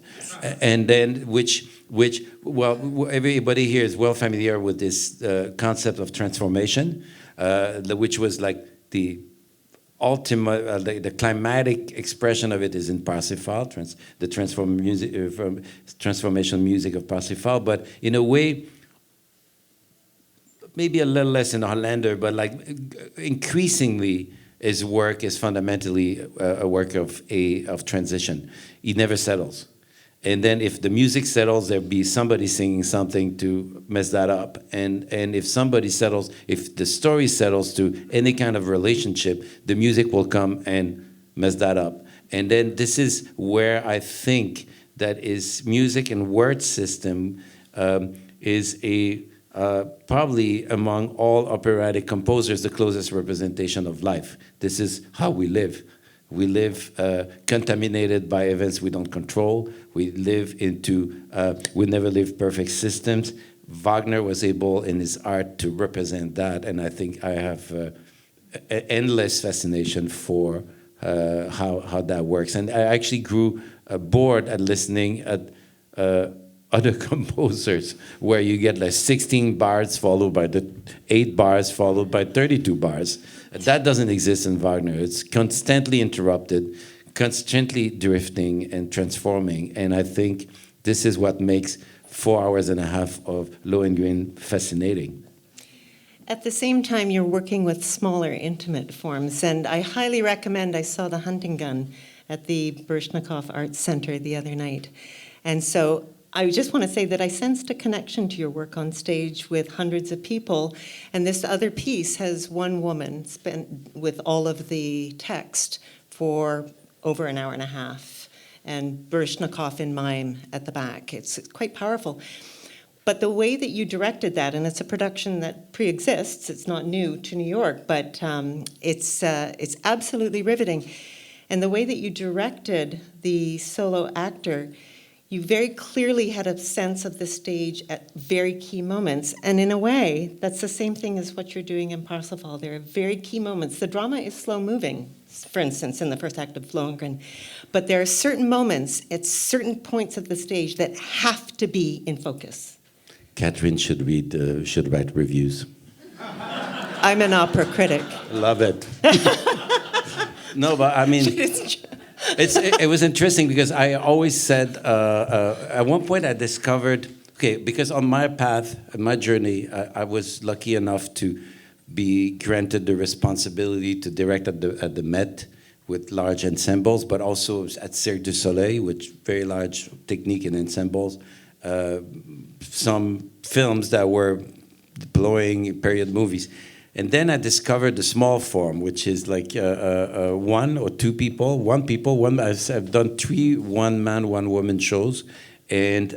Speaker 2: And then, well, everybody here is well familiar with this concept of transformation, which was like the ultimate, the climatic expression of it is in Parsifal, the transformation music of Parsifal. But in a way, maybe a little less in Hollander, but like increasingly, his work is fundamentally a work of transition. He never settles. And then if the music settles, there'll be somebody singing something to mess that up. And if somebody settles, if the story settles to any kind of relationship, the music will come and mess that up. And then this is where I think that is music and word system is probably among all operatic composers the closest representation of life. This is how we live. We live contaminated by events we don't control. We live we never live perfect systems. Wagner was able in his art to represent that, and I think I have an endless fascination for how that works. And I actually grew bored at listening at other composers where you get like 16 bars followed by 8 bars followed by 32 bars. That doesn't exist in Wagner. It's constantly interrupted, constantly drifting and transforming. And I think this is what makes 4 hours and a half of Lohengrin fascinating.
Speaker 1: At the same time, you're working with smaller, intimate forms, and I highly recommend, I saw the hunting gun at the Bershnikov Arts Center the other night. And so I just want to say that I sensed a connection to your work on stage with hundreds of people, and this other piece has one woman spent with all of the text for over an hour and a half, and Bershnikov in mime at the back. It's quite powerful. But the way that you directed that, and it's a production that pre-exists, it's not new to New York, but it's absolutely riveting. And the way that you directed the solo actor, you very clearly had a sense of the stage at very key moments. And in a way, that's the same thing as what you're doing in Parsifal. There are very key moments. The drama is slow moving, for instance, in the first act of Lohengrin. But there are certain moments at certain points of the stage that have to be in focus.
Speaker 2: Katherine should write reviews.
Speaker 1: I'm an opera critic.
Speaker 2: Love it. No, but I mean, it was interesting because I always said, at one point I discovered, okay, because on my path, my journey, I was lucky enough to be granted the responsibility to direct at the Met with large ensembles, but also at Cirque du Soleil with very large technique and ensembles. some films that were blowing period movies. And then I discovered the small form, which is like one or two people, I've done 3 one-man, one-woman shows. And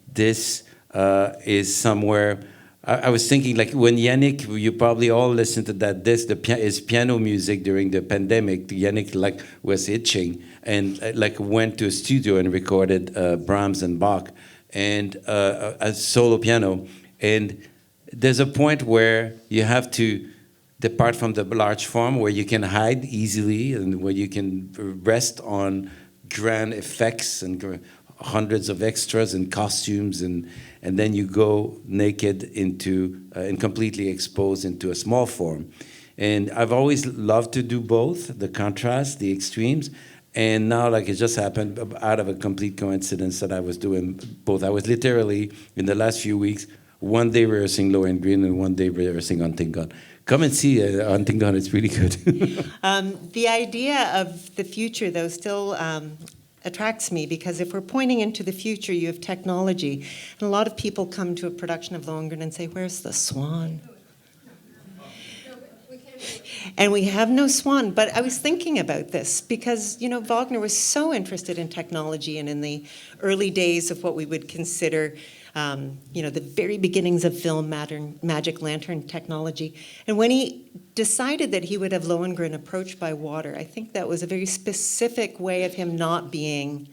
Speaker 2: this is somewhere, I was thinking, like when Yannick, you probably all listened to that disc, is piano music during the pandemic. Yannick like was itching and like went to a studio and recorded Brahms and Bach and a solo piano. And there's a point where you have to depart from the large form where you can hide easily and where you can rest on grand effects and hundreds of extras and costumes, and then you go naked into and completely exposed into a small form. And I've always loved to do both, the contrast, the extremes. And now, like, it just happened out of a complete coincidence that I was doing both. I was literally, in the last few weeks, one day rehearsing Lohengrin and one day rehearsing Huntington. Come and see Huntington, it's really good.
Speaker 1: The idea of the future, though, still attracts me, because if we're pointing into the future, you have technology. And a lot of people come to a production of Lohengrin and say, where's the swan? And we have no swan. But I was thinking about this because, you know, Wagner was so interested in technology and in the early days of what we would consider the very beginnings of film, magic lantern technology. And when he decided that he would have Lohengrin approached by water, I think that was a very specific way of him not being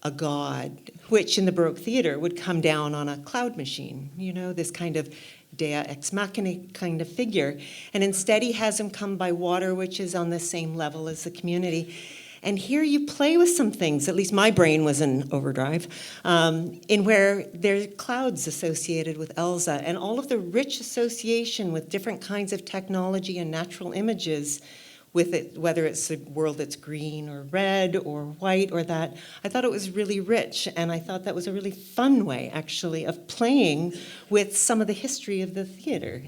Speaker 1: a god, which in the Baroque theater would come down on a cloud machine, this kind of dea ex machina kind of figure. And instead he has him come by water, which is on the same level as the community. And here you play with some things, at least my brain was in overdrive, in where there are clouds associated with Elsa and all of the rich association with different kinds of technology and natural images with it, whether it's a world that's green or red or white or that. I thought it was really rich, and I thought that was a really fun way, actually, of playing with some of the history of the theater.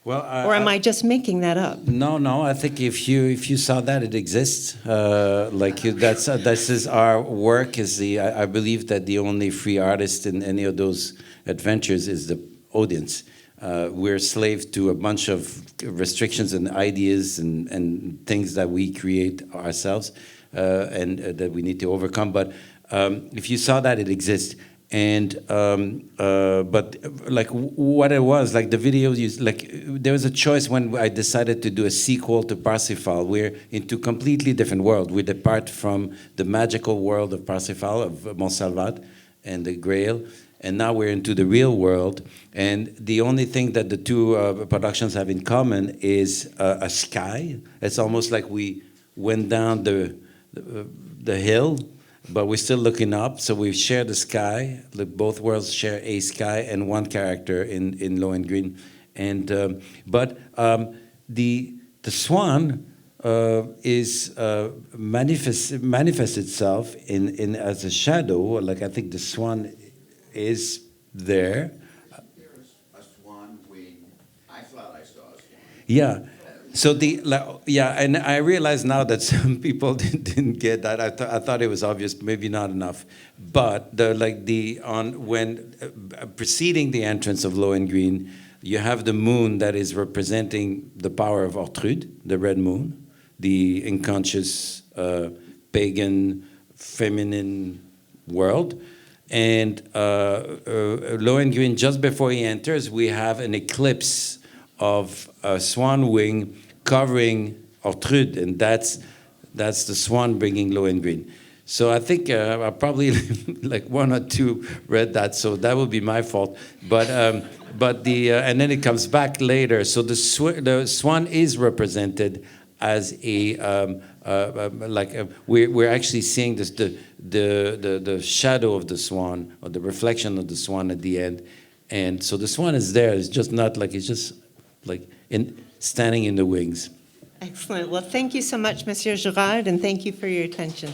Speaker 2: Well,
Speaker 1: or am I just making that up?
Speaker 2: No. I think if you saw that, it exists. That's is our work. I believe that the only free artist in any of those adventures is the audience. We're slaves to a bunch of restrictions and ideas and things that we create ourselves and that we need to overcome. But if you saw that, it exists. And but like what it was, like the video, there was a choice when I decided to do a sequel to Parsifal. We're into completely different world. We depart from the magical world of Parsifal, of Montsalvat and the Grail, and now we're into the real world. And the only thing that the two productions have in common is a sky. It's almost like we went down the hill, but we're still looking up, so we share the sky. Both worlds share a sky and one character in Lohengrin. And but the swan is manifests itself in as a shadow. Like I think the swan is there.
Speaker 3: There's a swan wing. I thought I saw a swan.
Speaker 2: Yeah. So and I realize now that some people didn't get that. I thought it was obvious, maybe not enough. But when preceding the entrance of Lohengrin, you have the moon that is representing the power of Ortrud, the red moon, the unconscious pagan feminine world. And Lohengrin, just before he enters, we have an eclipse of a swan wing covering Ortrud, and that's the swan bringing Lohengrin. So I think I probably like one or two read that, so that would be my fault. But and then it comes back later. So the swan is represented as we're actually seeing this the shadow of the swan or the reflection of the swan at the end, and so the swan is there. It's just not like it's just like standing in the wings.
Speaker 1: Excellent. Well, thank you so much, Monsieur Girard, and thank you for your attention.